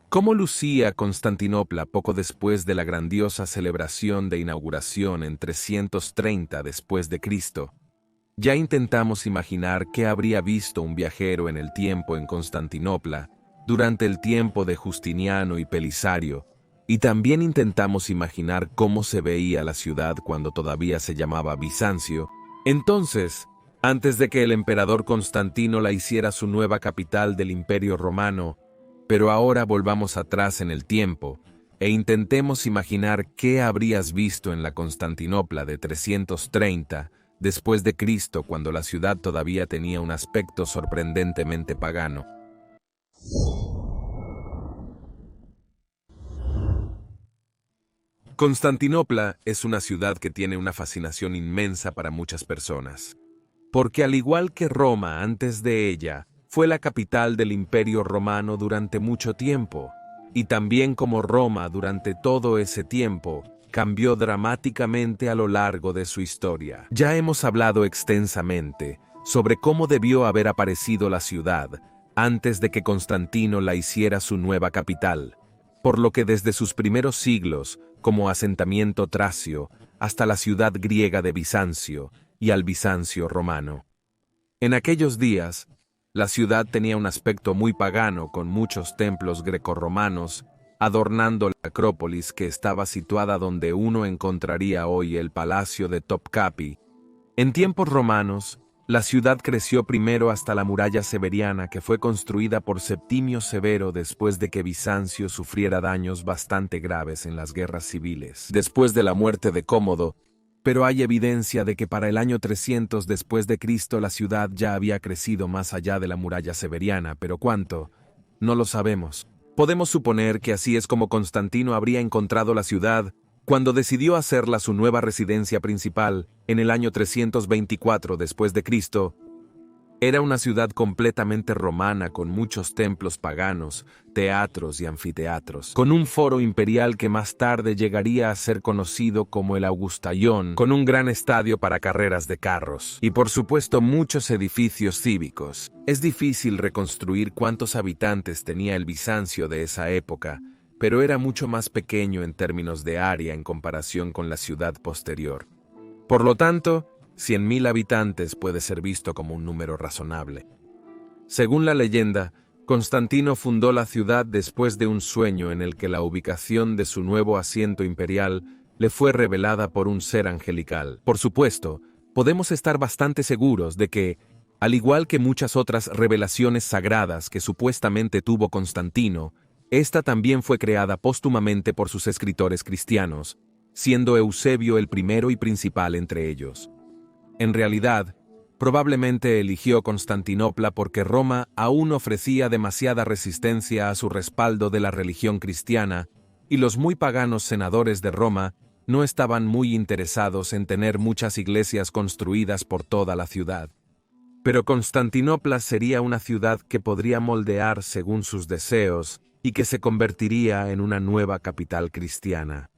¿Cómo lucía Constantinopla poco después de la grandiosa celebración de inauguración en 330 después de Cristo? Ya intentamos imaginar qué habría visto un viajero en el tiempo en Constantinopla durante el tiempo de Justiniano y Belisario, y también intentamos imaginar cómo se veía la ciudad cuando todavía se llamaba Bizancio. Entonces, antes de que el emperador Constantino la hiciera su nueva capital del Imperio Romano, pero ahora volvamos atrás en el tiempo e intentemos imaginar qué habrías visto en la Constantinopla de 330 después de Cristo, cuando la ciudad todavía tenía un aspecto sorprendentemente pagano. Constantinopla es una ciudad que tiene una fascinación inmensa para muchas personas, porque al igual que Roma antes de ella, fue la capital del Imperio Romano durante mucho tiempo, y también como Roma durante todo ese tiempo, cambió dramáticamente a lo largo de su historia. Ya hemos hablado extensamente sobre cómo debió haber aparecido la ciudad antes de que Constantino la hiciera su nueva capital, por lo que desde sus primeros siglos, como asentamiento tracio, hasta la ciudad griega de Bizancio y al Bizancio romano. En aquellos días, la ciudad tenía un aspecto muy pagano, con muchos templos grecorromanos adornando la Acrópolis, que estaba situada donde uno encontraría hoy el Palacio de Topkapi. En tiempos romanos, la ciudad creció primero hasta la muralla severiana, que fue construida por Septimio Severo después de que Bizancio sufriera daños bastante graves en las guerras civiles, después de la muerte de Cómodo. Pero hay evidencia de que para el año 300 después de Cristo la ciudad ya había crecido más allá de la muralla severiana, pero ¿cuánto? No lo sabemos. Podemos suponer que así es como Constantino habría encontrado la ciudad cuando decidió hacerla su nueva residencia principal en el año 324 después de Cristo. Era una ciudad completamente romana, con muchos templos paganos, teatros y anfiteatros, con un foro imperial que más tarde llegaría a ser conocido como el Augustaion, con un gran estadio para carreras de carros, y por supuesto muchos edificios cívicos. Es difícil reconstruir cuántos habitantes tenía el Bizancio de esa época, pero era mucho más pequeño en términos de área en comparación con la ciudad posterior. Por lo tanto, 100.000 habitantes puede ser visto como un número razonable. Según la leyenda, Constantino fundó la ciudad después de un sueño en el que la ubicación de su nuevo asiento imperial le fue revelada por un ser angelical. Por supuesto, podemos estar bastante seguros de que, al igual que muchas otras revelaciones sagradas que supuestamente tuvo Constantino, esta también fue creada póstumamente por sus escritores cristianos, siendo Eusebio el primero y principal entre ellos. En realidad, probablemente eligió Constantinopla porque Roma aún ofrecía demasiada resistencia a su respaldo de la religión cristiana, y los muy paganos senadores de Roma no estaban muy interesados en tener muchas iglesias construidas por toda la ciudad. Pero Constantinopla sería una ciudad que podría moldear según sus deseos y que se convertiría en una nueva capital cristiana.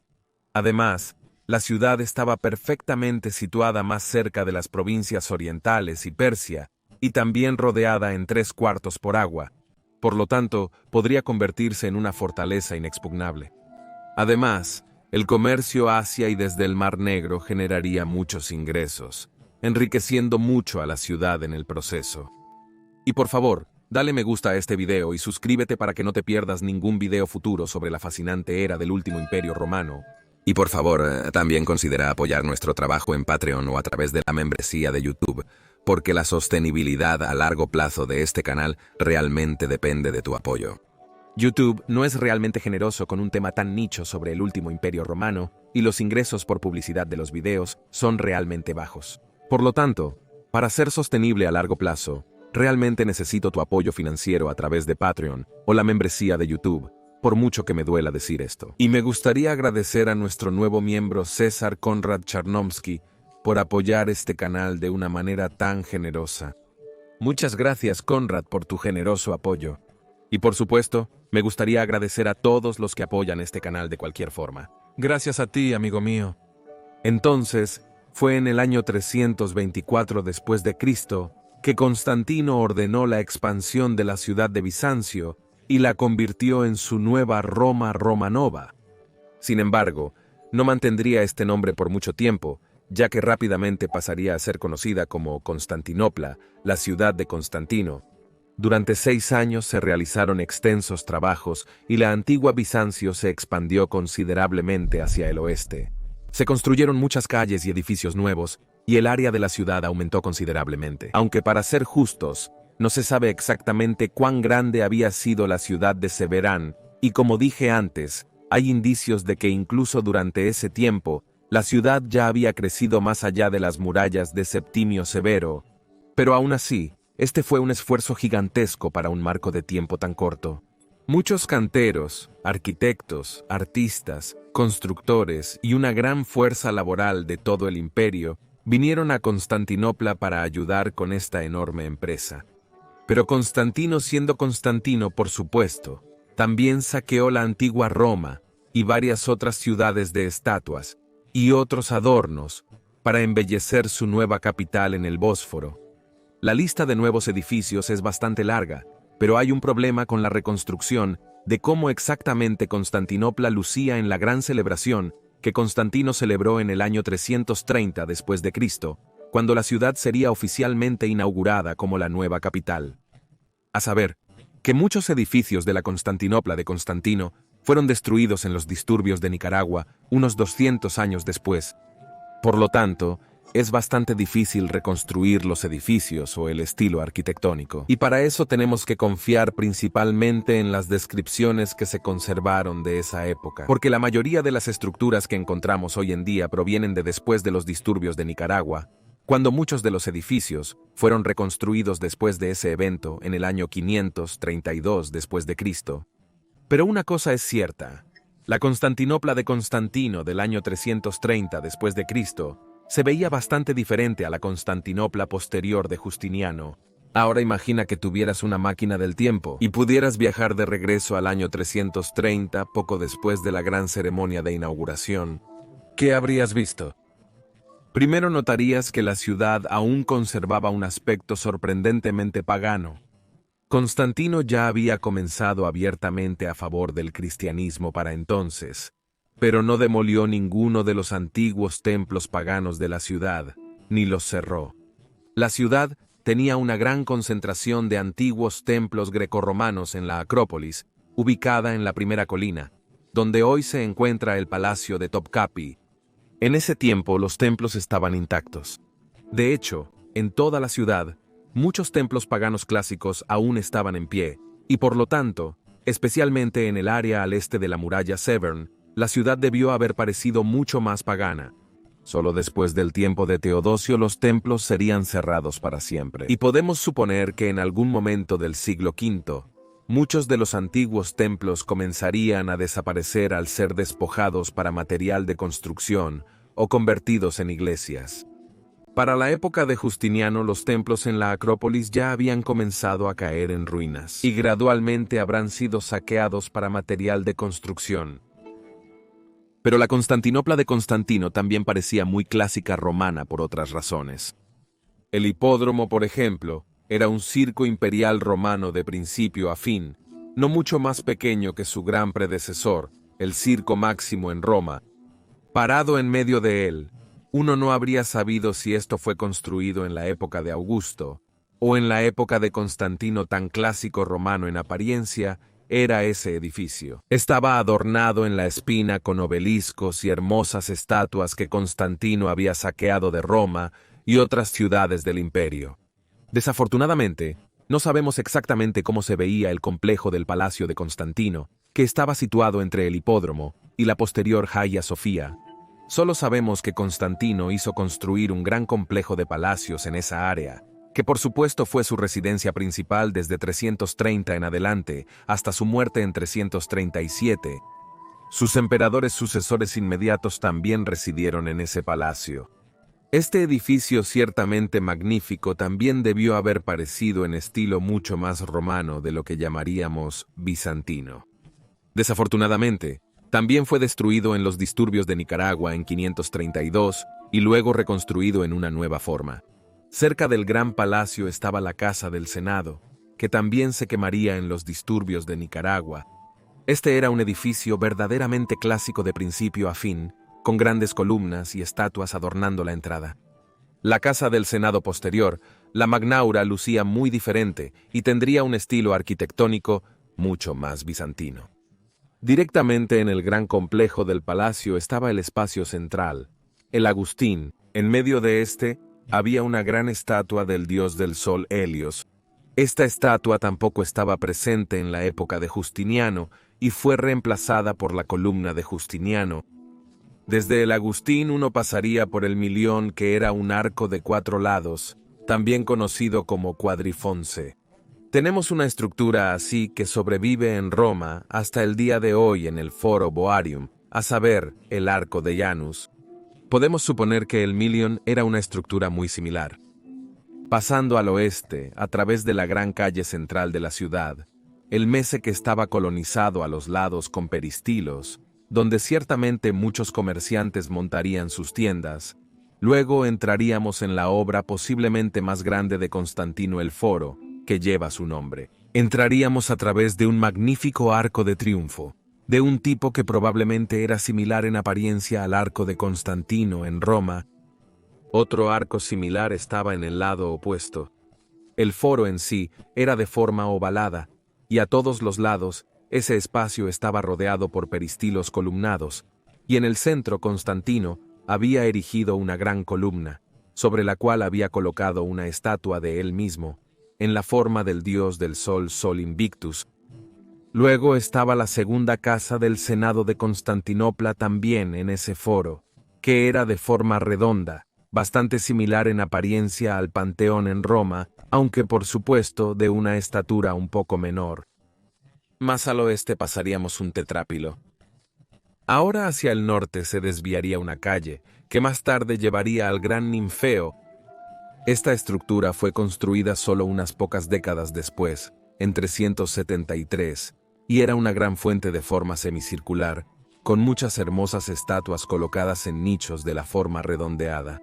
Además, la ciudad estaba perfectamente situada más cerca de las provincias orientales y Persia, y también rodeada en 3/4 por agua. Por lo tanto, podría convertirse en una fortaleza inexpugnable. Además, el comercio hacia y desde el Mar Negro generaría muchos ingresos, enriqueciendo mucho a la ciudad en el proceso. Y por favor, dale me gusta a este video y suscríbete para que no te pierdas ningún video futuro sobre la fascinante era del último imperio romano. Y por favor, también considera apoyar nuestro trabajo en Patreon o a través de la membresía de YouTube, porque la sostenibilidad a largo plazo de este canal realmente depende de tu apoyo. YouTube no es realmente generoso con un tema tan nicho sobre el último imperio romano, y los ingresos por publicidad de los videos son realmente bajos. Por lo tanto, para ser sostenible a largo plazo, realmente necesito tu apoyo financiero a través de Patreon o la membresía de YouTube, por mucho que me duela decir esto. Y me gustaría agradecer a nuestro nuevo miembro César Konrad Charnomsky por apoyar este canal de una manera tan generosa. Muchas gracias, Konrad, por tu generoso apoyo. Y por supuesto, me gustaría agradecer a todos los que apoyan este canal de cualquier forma. Gracias a ti, amigo mío. Entonces, fue en el año 324 después de Cristo que Constantino ordenó la expansión de la ciudad de Bizancio y la convirtió en su nueva Roma Romanova. Sin embargo, no mantendría este nombre por mucho tiempo, ya que rápidamente pasaría a ser conocida como Constantinopla, la ciudad de Constantino. Durante 6 años se realizaron extensos trabajos y la antigua Bizancio se expandió considerablemente hacia el oeste. Se construyeron muchas calles y edificios nuevos, y el área de la ciudad aumentó considerablemente. Aunque para ser justos, no se sabe exactamente cuán grande había sido la ciudad de Severán, y como dije antes, hay indicios de que incluso durante ese tiempo, la ciudad ya había crecido más allá de las murallas de Septimio Severo. Pero aún así, este fue un esfuerzo gigantesco para un marco de tiempo tan corto. Muchos canteros, arquitectos, artistas, constructores y una gran fuerza laboral de todo el imperio vinieron a Constantinopla para ayudar con esta enorme empresa. Pero Constantino, siendo Constantino, por supuesto, también saqueó la antigua Roma y varias otras ciudades de estatuas y otros adornos para embellecer su nueva capital en el Bósforo. La lista de nuevos edificios es bastante larga, pero hay un problema con la reconstrucción de cómo exactamente Constantinopla lucía en la gran celebración que Constantino celebró en el año 330 después de Cristo, cuando la ciudad sería oficialmente inaugurada como la nueva capital. A saber, que muchos edificios de la Constantinopla de Constantino fueron destruidos en los disturbios de Nicaragua unos 200 años después. Por lo tanto, es bastante difícil reconstruir los edificios o el estilo arquitectónico. Y para eso tenemos que confiar principalmente en las descripciones que se conservaron de esa época. Porque la mayoría de las estructuras que encontramos hoy en día provienen de después de los disturbios de Nicaragua, cuando muchos de los edificios fueron reconstruidos después de ese evento en el año 532 después de Cristo. Pero una cosa es cierta, la Constantinopla de Constantino del año 330 después de Cristo se veía bastante diferente a la Constantinopla posterior de Justiniano. Ahora imagina que tuvieras una máquina del tiempo y pudieras viajar de regreso al año 330 poco después de la gran ceremonia de inauguración. ¿Qué habrías visto? Primero notarías que la ciudad aún conservaba un aspecto sorprendentemente pagano. Constantino ya había comenzado abiertamente a favor del cristianismo para entonces, pero no demolió ninguno de los antiguos templos paganos de la ciudad, ni los cerró. La ciudad tenía una gran concentración de antiguos templos grecorromanos en la Acrópolis, ubicada en la primera colina, donde hoy se encuentra el Palacio de Topkapi. En ese tiempo los templos estaban intactos. De hecho, en toda la ciudad, muchos templos paganos clásicos aún estaban en pie, y por lo tanto, especialmente en el área al este de la muralla Severn, la ciudad debió haber parecido mucho más pagana. Solo después del tiempo de Teodosio los templos serían cerrados para siempre. Y podemos suponer que en algún momento del siglo V, muchos de los antiguos templos comenzarían a desaparecer al ser despojados para material de construcción o convertidos en iglesias. Para la época de Justiniano, los templos en la Acrópolis ya habían comenzado a caer en ruinas y gradualmente habrán sido saqueados para material de construcción. Pero la Constantinopla de Constantino también parecía muy clásica romana por otras razones. El hipódromo, por ejemplo, era un circo imperial romano de principio a fin, no mucho más pequeño que su gran predecesor, el Circo Máximo en Roma. Parado en medio de él, uno no habría sabido si esto fue construido en la época de Augusto o en la época de Constantino, tan clásico romano en apariencia. Era ese edificio. Estaba adornado en la espina con obeliscos y hermosas estatuas que Constantino había saqueado de Roma y otras ciudades del imperio. Desafortunadamente, no sabemos exactamente cómo se veía el complejo del Palacio de Constantino, que estaba situado entre el hipódromo y la posterior Hagia Sofía. Solo sabemos que Constantino hizo construir un gran complejo de palacios en esa área, que por supuesto fue su residencia principal desde 330 en adelante hasta su muerte en 337. Sus emperadores sucesores inmediatos también residieron en ese palacio. Este edificio ciertamente magnífico también debió haber parecido en estilo mucho más romano de lo que llamaríamos bizantino. Desafortunadamente, también fue destruido en los disturbios de Nicaragua en 532 y luego reconstruido en una nueva forma. Cerca del gran palacio estaba la Casa del Senado, que también se quemaría en los disturbios de Nicaragua. Este era un edificio verdaderamente clásico de principio a fin, con grandes columnas y estatuas adornando la entrada. La casa del Senado posterior, la Magnaura, lucía muy diferente y tendría un estilo arquitectónico mucho más bizantino. Directamente en el gran complejo del palacio estaba el espacio central, el Agustín. En medio de este había una gran estatua del dios del sol Helios. Esta estatua tampoco estaba presente en la época de Justiniano y fue reemplazada por la columna de Justiniano. Desde el Agustín uno pasaría por el Milión, que era un arco de 4 lados, también conocido como cuadrifonce. Tenemos una estructura así que sobrevive en Roma hasta el día de hoy en el Foro Boarium, a saber, el Arco de Janus. Podemos suponer que el Milion era una estructura muy similar. Pasando al oeste, a través de la gran calle central de la ciudad, el Mese, que estaba colonizado a los lados con peristilos, donde ciertamente muchos comerciantes montarían sus tiendas. Luego entraríamos en la obra posiblemente más grande de Constantino, el Foro, que lleva su nombre. Entraríamos a través de un magnífico arco de triunfo, de un tipo que probablemente era similar en apariencia al arco de Constantino en Roma. Otro arco similar estaba en el lado opuesto. El foro en sí era de forma ovalada, y a todos los lados ese espacio estaba rodeado por peristilos columnados, y en el centro Constantino había erigido una gran columna, sobre la cual había colocado una estatua de él mismo, en la forma del dios del sol, Sol Invictus. Luego estaba la segunda casa del Senado de Constantinopla también en ese foro, que era de forma redonda, bastante similar en apariencia al Panteón en Roma, aunque por supuesto de una estatura un poco menor. Más al oeste pasaríamos un tetrápilo. Ahora hacia el norte se desviaría una calle, que más tarde llevaría al Gran Ninfeo. Esta estructura fue construida solo unas pocas décadas después, en 373, y era una gran fuente de forma semicircular, con muchas hermosas estatuas colocadas en nichos de la forma redondeada.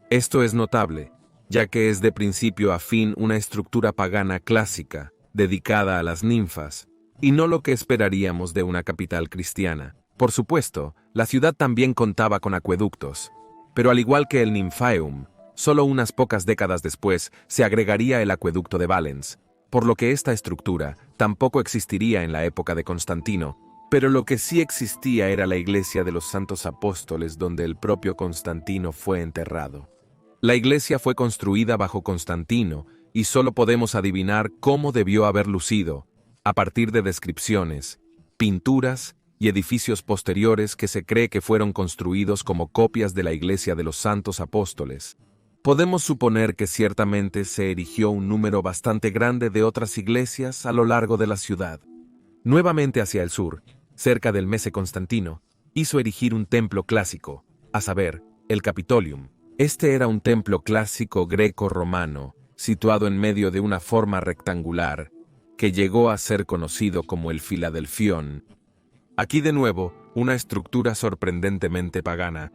Esto es notable, ya que es de principio a fin una estructura pagana clásica, dedicada a las ninfas, y no lo que esperaríamos de una capital cristiana. Por supuesto, la ciudad también contaba con acueductos, pero al igual que el Nymphaeum, solo unas pocas décadas después se agregaría el acueducto de Valens, por lo que esta estructura tampoco existiría en la época de Constantino, pero lo que sí existía era la iglesia de los Santos Apóstoles, donde el propio Constantino fue enterrado. La iglesia fue construida bajo Constantino y solo podemos adivinar cómo debió haber lucido, a partir de descripciones, pinturas y edificios posteriores que se cree que fueron construidos como copias de la iglesia de los Santos Apóstoles. Podemos suponer que ciertamente se erigió un número bastante grande de otras iglesias a lo largo de la ciudad. Nuevamente hacia el sur, cerca del Mese Constantino, hizo erigir un templo clásico, a saber, el Capitolium. Este era un templo clásico greco-romano, situado en medio de una forma rectangular, que llegó a ser conocido como el Filadelfión. Aquí de nuevo, una estructura sorprendentemente pagana.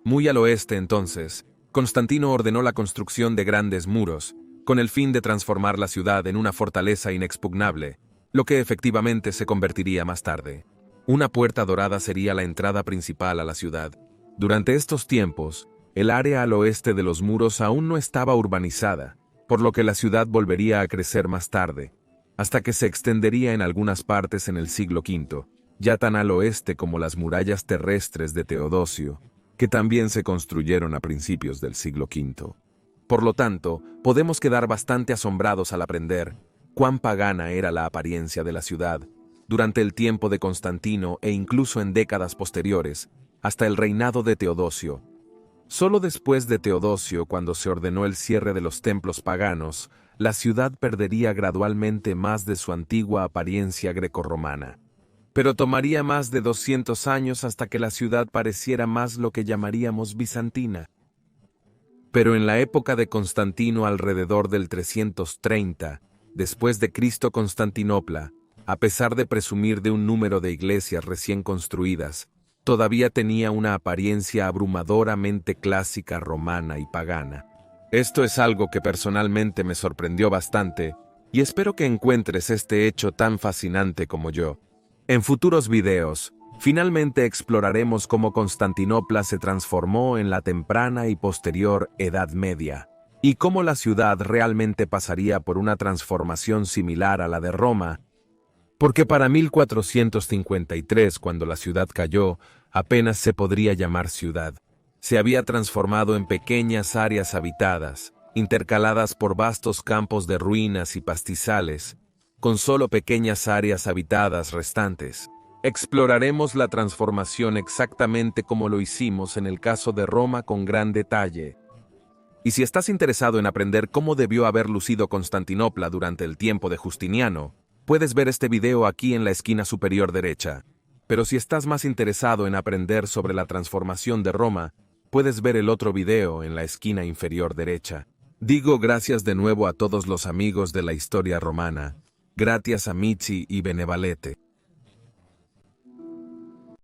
Muy al oeste entonces, Constantino ordenó la construcción de grandes muros, con el fin de transformar la ciudad en una fortaleza inexpugnable, lo que efectivamente se convertiría más tarde. Una puerta dorada sería la entrada principal a la ciudad. Durante estos tiempos, el área al oeste de los muros aún no estaba urbanizada, por lo que la ciudad volvería a crecer más tarde, hasta que se extendería en algunas partes en el siglo V, ya tan al oeste como las murallas terrestres de Teodosio, que también se construyeron a principios del siglo V. Por lo tanto, podemos quedar bastante asombrados al aprender cuán pagana era la apariencia de la ciudad durante el tiempo de Constantino e incluso en décadas posteriores, hasta el reinado de Teodosio. Solo después de Teodosio, cuando se ordenó el cierre de los templos paganos, la ciudad perdería gradualmente más de su antigua apariencia grecorromana. Pero tomaría más de 200 años hasta que la ciudad pareciera más lo que llamaríamos bizantina. Pero en la época de Constantino, alrededor del 330, después de Cristo, Constantinopla, a pesar de presumir de un número de iglesias recién construidas, todavía tenía una apariencia abrumadoramente clásica, romana y pagana. Esto es algo que personalmente me sorprendió bastante, y espero que encuentres este hecho tan fascinante como yo. En futuros videos, finalmente exploraremos cómo Constantinopla se transformó en la temprana y posterior Edad Media, y cómo la ciudad realmente pasaría por una transformación similar a la de Roma, porque para 1453, cuando la ciudad cayó, apenas se podría llamar ciudad. Se había transformado en pequeñas áreas habitadas, intercaladas por vastos campos de ruinas y pastizales, con solo pequeñas áreas habitadas restantes. Exploraremos la transformación exactamente como lo hicimos en el caso de Roma con gran detalle. Y si estás interesado en aprender cómo debió haber lucido Constantinopla durante el tiempo de Justiniano, puedes ver este video aquí en la esquina superior derecha. Pero si estás más interesado en aprender sobre la transformación de Roma, puedes ver el otro video en la esquina inferior derecha. Digo gracias de nuevo a todos los amigos de la historia romana. Gracias a Michi y Benevalete.